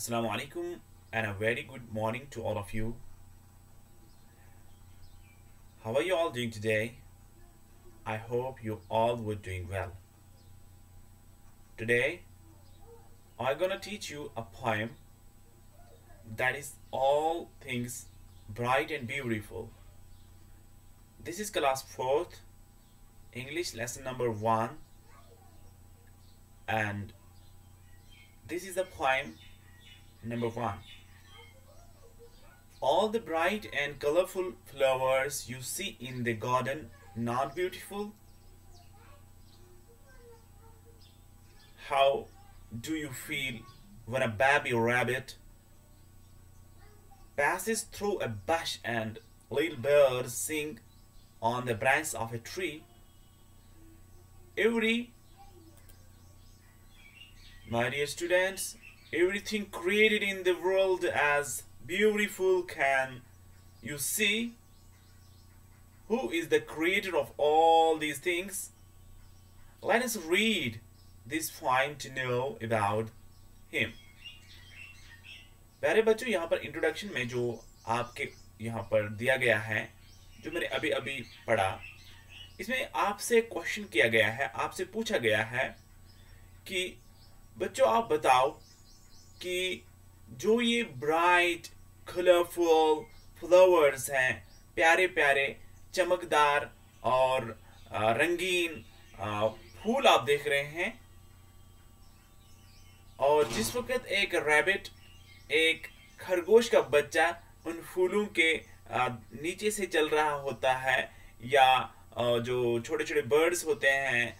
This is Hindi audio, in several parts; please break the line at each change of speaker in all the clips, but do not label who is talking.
Assalamu alaikum and a very good morning to all of you. How are you all doing today? I hope you all were doing well. Today I'm gonna teach you a poem that is all things bright and beautiful. This is class 4th English lesson number 1, and this is the poem number 1. All the bright and colorful flowers you see in the garden not beautiful? How do you feel when a baby rabbit passes through a bush and little birds sing on the branch of a tree? My dear students, everything created in the world as beautiful. Can you see who is the creator of all these things? Let us read this poem to know about him. प्यारे बच्चों, यहाँ पर इंट्रोडक्शन में जो आपके यहाँ पर दिया गया है, जो मैंने अभी अभी पढ़ा, इसमें आपसे क्वेश्चन किया गया है, आपसे पूछा गया है कि बच्चों आप बताओ कि जो ये ब्राइट कलरफुल फ्लावर्स हैं, प्यारे प्यारे चमकदार और रंगीन फूल आप देख रहे हैं, और जिस वक्त एक रैबिट, एक खरगोश का बच्चा उन फूलों के नीचे से चल रहा होता है, या जो छोटे छोटे बर्ड्स होते हैं,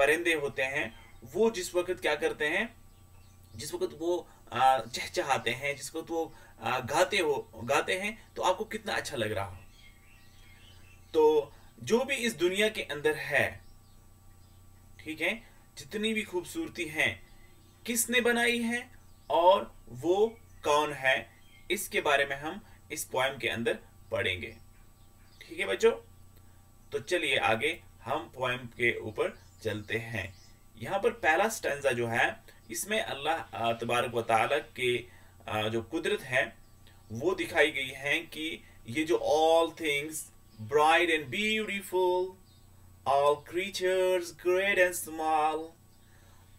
परिंदे होते हैं, वो जिस वक्त क्या करते हैं, जिस वक्त वो चहचहाते हैं, जिस वक्त वो गाते हैं, तो आपको कितना अच्छा लग रहा हो। तो जो भी इस दुनिया के अंदर है, ठीक है, जितनी भी खूबसूरती है, किसने बनाई है और वो कौन है, इसके बारे में हम इस पोएम के अंदर पढ़ेंगे। ठीक है बच्चों, तो चलिए आगे हम पोएम के ऊपर चलते हैं। यहाँ पर पहला स्टैंजा जो है, इसमें अल्लाह तबारक व तआला के जो कुदरत है वो दिखाई गई है कि ये जो all things bright and beautiful, all creatures great and small,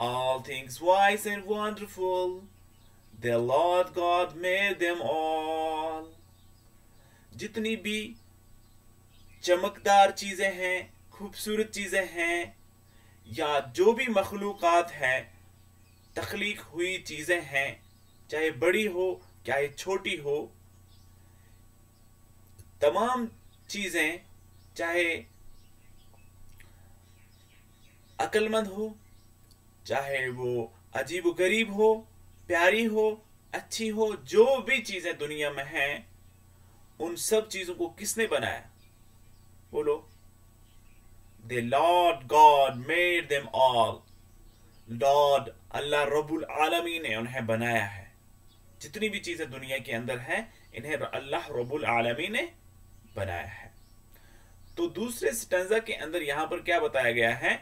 all things wise and wonderful, the Lord God made them all. जितनी भी चमकदार चीजें हैं, खूबसूरत चीजें हैं, या जो भी मखलूकात है, तख्लीक हुई चीजें हैं, चाहे बड़ी हो चाहे छोटी हो, तमाम चीजें चाहे अक्लमंद हो, चाहे वो अजीब व गरीब हो, प्यारी हो, अच्छी हो, जो भी चीजें दुनिया में हैं, उन सब चीजों को किसने बनाया? बोलो। The Lord God made them all. Lord अल्लाह रब्बुल आलमीन ने उन्हें बनाया है। जितनी भी चीजें दुनिया के अंदर हैं, इन्हें अल्लाह रब्बुल आलमीन ने बनाया है। तो दूसरे स्टैंजा के अंदर यहां पर क्या बताया गया है?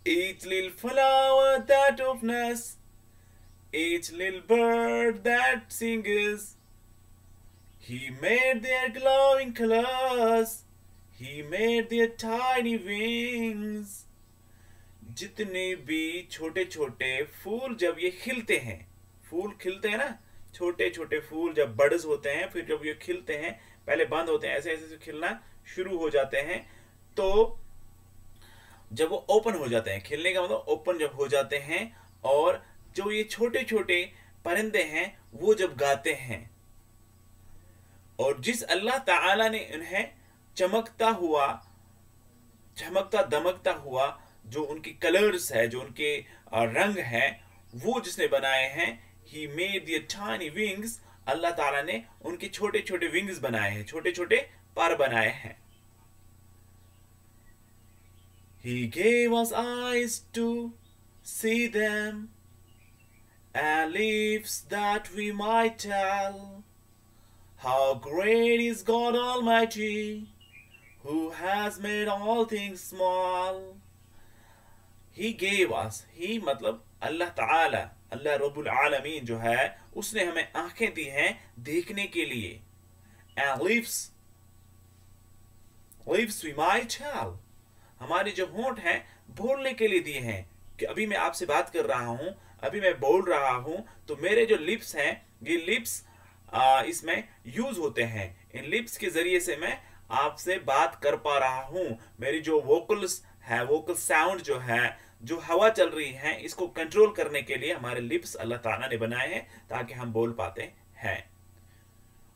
Each little flower that opens, each little bird that sings, he made their glowing colors, he made their tiny wings. जितने भी छोटे छोटे फूल जब ये खिलते हैं, फूल खिलते हैं ना, छोटे छोटे फूल जब बड्स होते हैं, फिर जब ये खिलते हैं, पहले बंद होते हैं, ऐसे ऐसे खिलना शुरू हो जाते हैं, तो जब वो ओपन हो जाते हैं, खिलने का मतलब ओपन जब हो जाते हैं, और जो ये छोटे छोटे परिंदे हैं वो जब गाते हैं, और जिस अल्लाह ताला ने उन्हें चमकता हुआ, चमकता दमकता हुआ जो उनकी कलर्स है, जो उनके रंग है, वो जिसने बनाए हैं, he made their tiny wings, अल्लाह ताला ने उनके छोटे छोटे विंग्स बनाए हैं, छोटे छोटे पर बनाए हैं। He gave us eyes to see them and lips that we might tell how great is God Almighty, who has made all things small. He gave us, he मतलब अल्लाह ताला, अल्लाह रब्बुल आलमीन जो है उसने हमें आंखें दी हैं देखने के लिए। And lips we might tell, हमारे जो होंठ हैं बोलने के लिए दिए हैं कि अभी मैं आपसे बात कर रहा हूं, अभी मैं बोल रहा हूं, तो मेरे जो लिप्स हैं ये लिप्स इसमें यूज होते हैं। इन लिप्स के जरिए से मैं आपसे बात कर पा रहा हूं। मेरी जो वोकल्स है, वोकल साउंड जो है, जो हवा चल रही है, इसको कंट्रोल करने के लिए हमारे लिप्स अल्लाह ताला ने बनाए हैं ताकि हम बोल पाते हैं।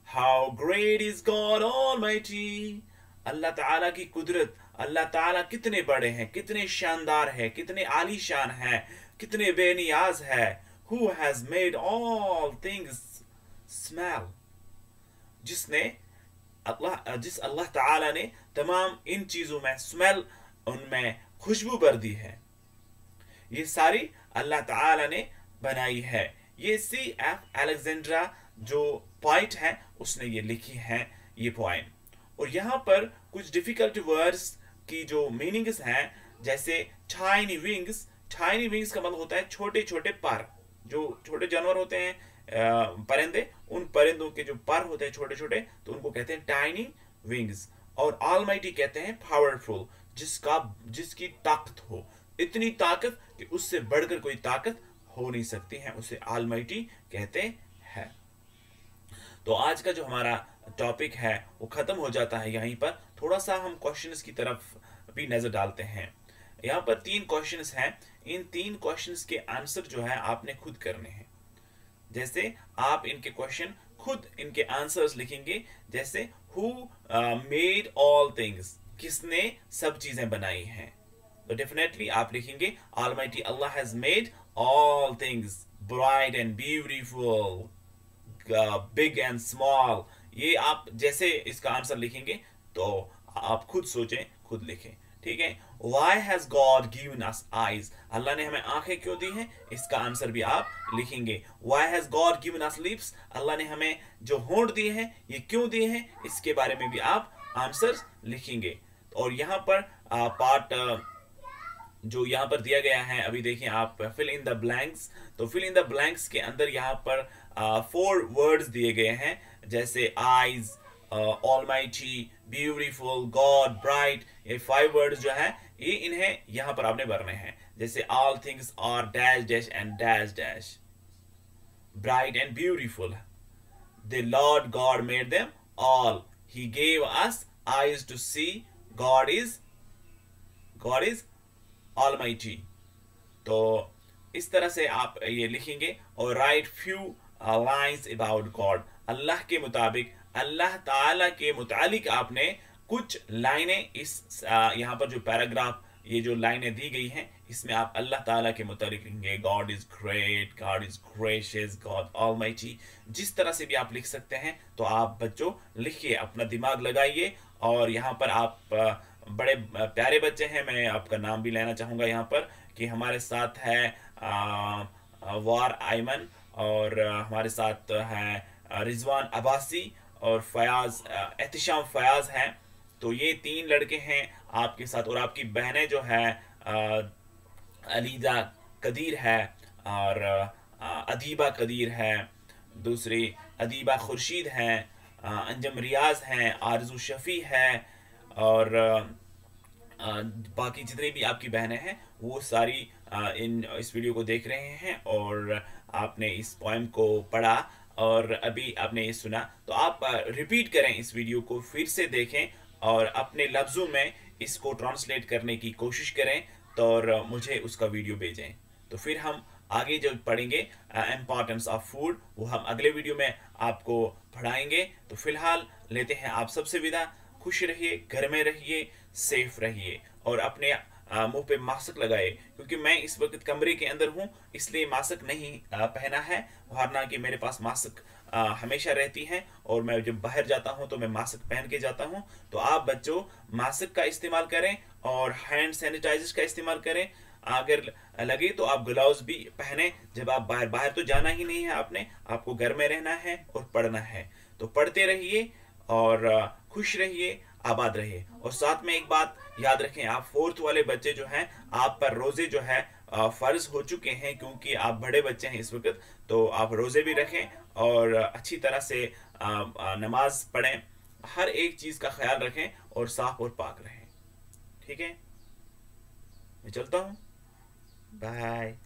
How great is God Almighty, अल्लाह ताला की कुदरत, अल्लाह ताला कितने बड़े हैं, कितने शानदार है, कितने आलीशान है, कितने बेनियाज है। Who has made all things smell, जिस अल्लाह ताला ने तमाम इन चीजों में स्मेल, उनमें खुशबू भर दी है। ये सारी अल्लाह ताला ने बनाई है। ये C.F. अलेक्जेंड्रा जो पॉइंट है उसने ये लिखी है ये पॉइंट। और यहाँ पर कुछ डिफिकल्ट वर्ड्स की जो मीनिंग्स हैं, जैसे टाइनी विंग्स। टाइनी विंग्स का मतलब होता है छोटे छोटे पर। जो छोटे जानवर होते हैं परिंदे, उन परिंदों के जो पर होते हैं छोटे छोटे, तो उनको कहते हैं टाइनी विंग्स। और ऑलमाइटी कहते हैं पावरफुल, जिसकी ताकत हो, इतनी ताकत कि उससे बढ़कर कोई ताकत हो नहीं सकती है, उसे ऑलमाइटी कहते हैं। तो आज का जो हमारा टॉपिक है वो खत्म हो जाता है यहीं पर। थोड़ा सा हम क्वेश्चंस की तरफ भी नजर डालते हैं। यहाँ पर 3 क्वेश्चंस हैं। इन 3 क्वेश्चंस के आंसर जो है आपने खुद करने हैं। जैसे आप इनके क्वेश्चन खुद इनके आंसर्स लिखेंगे, जैसे हु मेड ऑल थिंग्स, किसने सब चीजें बनाई हैं। तो डेफिनेटली आप लिखेंगे almighty Allah has made all things bright and beautiful, big and small. ये आप जैसे इसका आंसर लिखेंगे तो आप खुद सोचें, खुद लिखें, ठीक है। Why has God given us eyes, अल्लाह ने हमें आंखें क्यों दी हैं, इसका आंसर भी आप लिखेंगे। Why has God given us lips, अल्लाह ने हमें जो होंठ दिए हैं ये क्यों दिए हैं, इसके बारे में भी आप आंसर लिखेंगे। और यहाँ पर पार्ट जो यहाँ पर दिया गया है, अभी देखिए आप फिल इन द ब्लैंक्स। तो फिल इन द ब्लैंक्स के अंदर यहाँ पर 4 वर्ड्स दिए गए हैं, जैसे eyes, almighty, beautiful, God, bright. ये 5 वर्ड्स जो है ये इन्हें यहाँ पर आपने भरने हैं। जैसे all things are dash dash and dash dash, bright and beautiful, the Lord God made them all, he gave us eyes to see, God is almighty. तो इस तरह से आप ये लिखेंगे। और write few lines about God, अल्लाह के मुताबिक, अल्लाह ताला के मुतालिक आपने कुछ लाइनें इस यहाँ पर जो पैराग्राफ, ये जो लाइनें दी गई हैं, इसमें आप अल्लाह ताला के मुतालिक लिखेंगे। God is great, God is gracious, God almighty. जिस तरह से भी आप लिख सकते हैं। तो आप बच्चों लिखिए, अपना दिमाग लगाइए। और यहाँ पर आप बड़े प्यारे बच्चे हैं, मैं आपका नाम भी लेना चाहूँगा यहाँ पर, कि हमारे साथ है वार आयमन, और हमारे साथ हैं रिजवान अब्बासी और फयाज, एहतिशाम फयाज हैं। तो ये 3 लड़के हैं आपके साथ। और आपकी बहनें जो है अलीदा कदीर है, और अदीबा कदीर है, दूसरी अदीबा खुर्शीद हैं, अंजम रियाज हैं, आरजू शफ़ी है, और बाकी जितनी भी आपकी बहनें हैं वो सारी इस वीडियो को देख रहे हैं। और आपने इस पोएम को पढ़ा और अभी आपने ये सुना, तो आप रिपीट करें, इस वीडियो को फिर से देखें और अपने लफ्ज़ों में इसको ट्रांसलेट करने की कोशिश करें, तो और मुझे उसका वीडियो भेजें। तो फिर हम आगे जो पढ़ेंगे इम्पॉर्टेंस ऑफ फूड, वो हम अगले वीडियो में आपको पढ़ाएंगे। तो फिलहाल लेते हैं आप सबसे विदा। खुश रहिए, घर में रहिए, सेफ रहिए, और अपने मुंह पे मास्क लगाए, क्योंकि मैं इस वक्त कमरे के अंदर हूँ इसलिए मास्क नहीं पहना है, वरना कि मेरे पास मास्क हमेशा रहती है, और मैं जब बाहर जाता हूँ तो मैं मास्क पहन के जाता हूँ। तो आप बच्चों मास्क का इस्तेमाल करें और हैंड सैनिटाइजर का इस्तेमाल करें। अगर लगे तो आप ग्लव्स भी पहने। जब आप बाहर तो जाना ही नहीं है, आपको घर में रहना है और पढ़ना है। तो पढ़ते रहिए और खुश रहिए, आबाद रहिए। और साथ में एक बात याद रखें, आप 4th वाले बच्चे जो हैं, आप पर रोजे जो है फ़र्ज़ हो चुके हैं, क्योंकि आप बड़े बच्चे हैं इस वक्त, तो आप रोज़े भी रखें और अच्छी तरह से नमाज पढ़ें, हर एक चीज़ का ख्याल रखें और साफ और पाक रहें। ठीक है, मैं चलता हूँ। बाय।